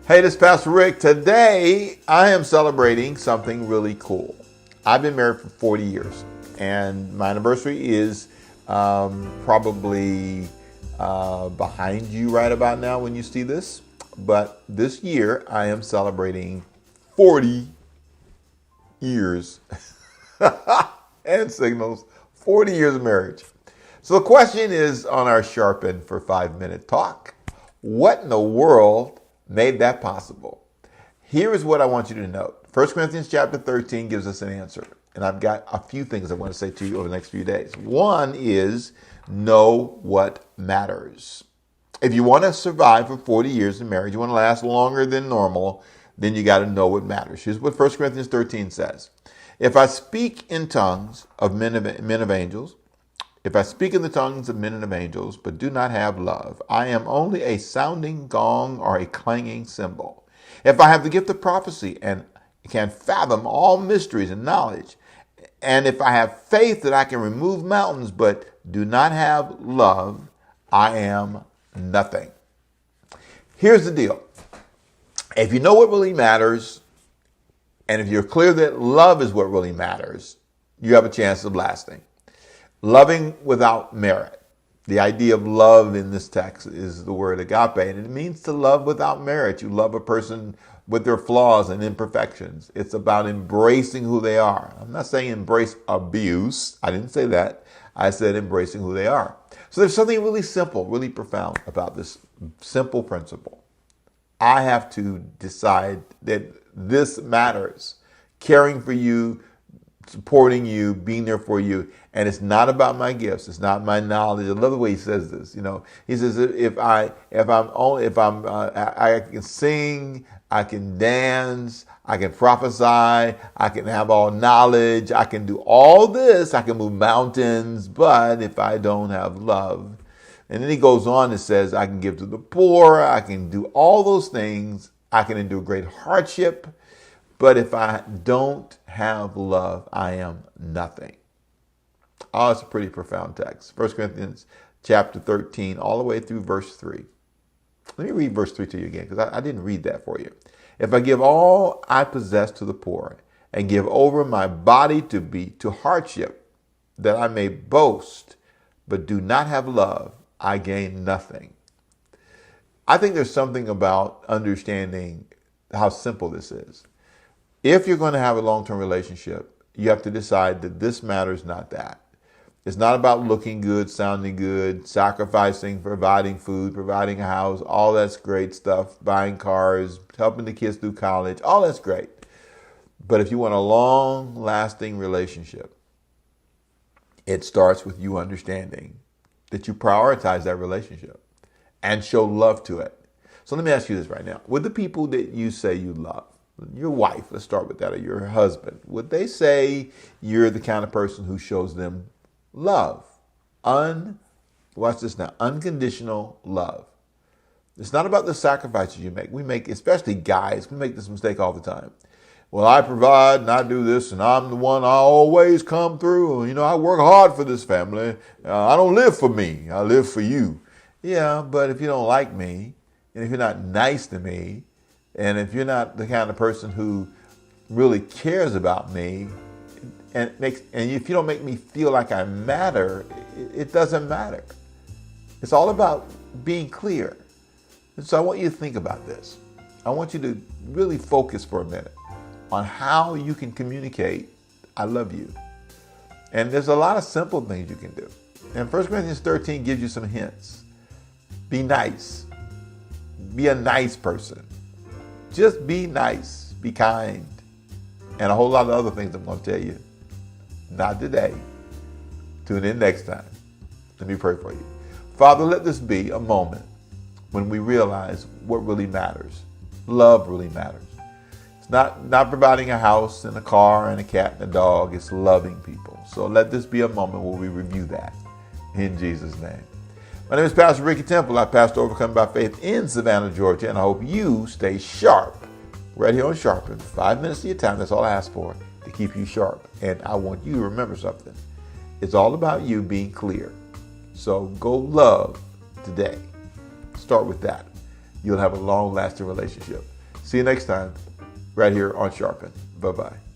Hey, this is Pastor Rick. Today, I am celebrating something really cool. I've been married for 40 years, and my anniversary is probably behind you right about now when you see this. But this year, I am celebrating 40 years and signals 40 years of marriage. So the question is on our Sharpen for 5-minute talk. What in the world made that possible? Here is what I want you to note. 1 Corinthians chapter 13 gives us an answer. And I've got a few things I want to say to you over the next few days. One is know what matters. If you want to survive for 40 years in marriage, you want to last longer than normal, then you got to know what matters. Here's what 1 Corinthians 13 says. If I speak in tongues of men of angels, if I speak in the tongues of men and of angels, but do not have love, I am only a sounding gong or a clanging cymbal. If I have the gift of prophecy and can fathom all mysteries and knowledge, and if I have faith that I can remove mountains, but do not have love, I am nothing. Here's the deal. If you know what really matters, and if you're clear that love is what really matters, you have a chance of lasting. Loving without merit. The idea of love in this text is the word agape, and it means to love without merit. You love a person with their flaws and imperfections. It's about embracing who they are. I'm not saying embrace abuse. I didn't say that. I said embracing who they are. So there's something really simple, really profound about this simple principle. I have to decide that this matters. Caring for you, supporting you, being there for you. And it's not about my gifts. It's not my knowledge. I love the way he says this. You know, he says, I can sing, I can dance, I can prophesy, I can have all knowledge, I can do all this, I can move mountains, but if I don't have love, and then he goes on and says, I can give to the poor, I can do all those things, I can endure great hardship, but if I don't have love, I am nothing. Oh, it's a pretty profound text. 1 Corinthians chapter 13, all the way through verse 3. Let me read verse 3 to you again, because I didn't read that for you. If I give all I possess to the poor and give over my body to hardship, that I may boast, but do not have love, I gain nothing. I think there's something about understanding how simple this is. If you're going to have a long-term relationship, you have to decide that this matters, not that. It's not about looking good, sounding good, sacrificing, providing food, providing a house. All that's great stuff. Buying cars, helping the kids through college. All that's great. But if you want a long-lasting relationship, it starts with you understanding that you prioritize that relationship and show love to it. So let me ask you this right now. Would the people that you say you love, your wife, let's start with that, or your husband, would they say you're the kind of person who shows them love? Watch this now, unconditional love. It's not about the sacrifices you make. We make, especially guys, we make this mistake all the time. Well, I provide and I do this and I'm the one, I always come through. You know, I work hard for this family. I don't live for me. I live for you. Yeah, but if you don't like me, and if you're not nice to me, and if you're not the kind of person who really cares about me, and if you don't make me feel like I matter, it doesn't matter. It's all about being clear. And so I want you to think about this. I want you to really focus for a minute on how you can communicate, I love you. And there's a lot of simple things you can do. And 1 Corinthians 13 gives you some hints. Be nice. Be a nice person. Just be nice, be kind, and a whole lot of other things I'm going to tell you. Not today. Tune in next time. Let me pray for you. Father, let this be a moment when we realize what really matters. Love really matters. It's not providing a house and a car and a cat and a dog. It's loving people. So let this be a moment where we review that in Jesus' name. My name is Pastor Ricky Temple. I pastor Overcoming by Faith in Savannah, Georgia, and I hope you stay sharp right here on Sharpen. 5 minutes of your time, that's all I ask for, to keep you sharp. And I want you to remember something. It's all about you being clear. So go love today. Start with that. you'll have a long-lasting relationship. See you next time, right here on Sharpen. Bye-bye.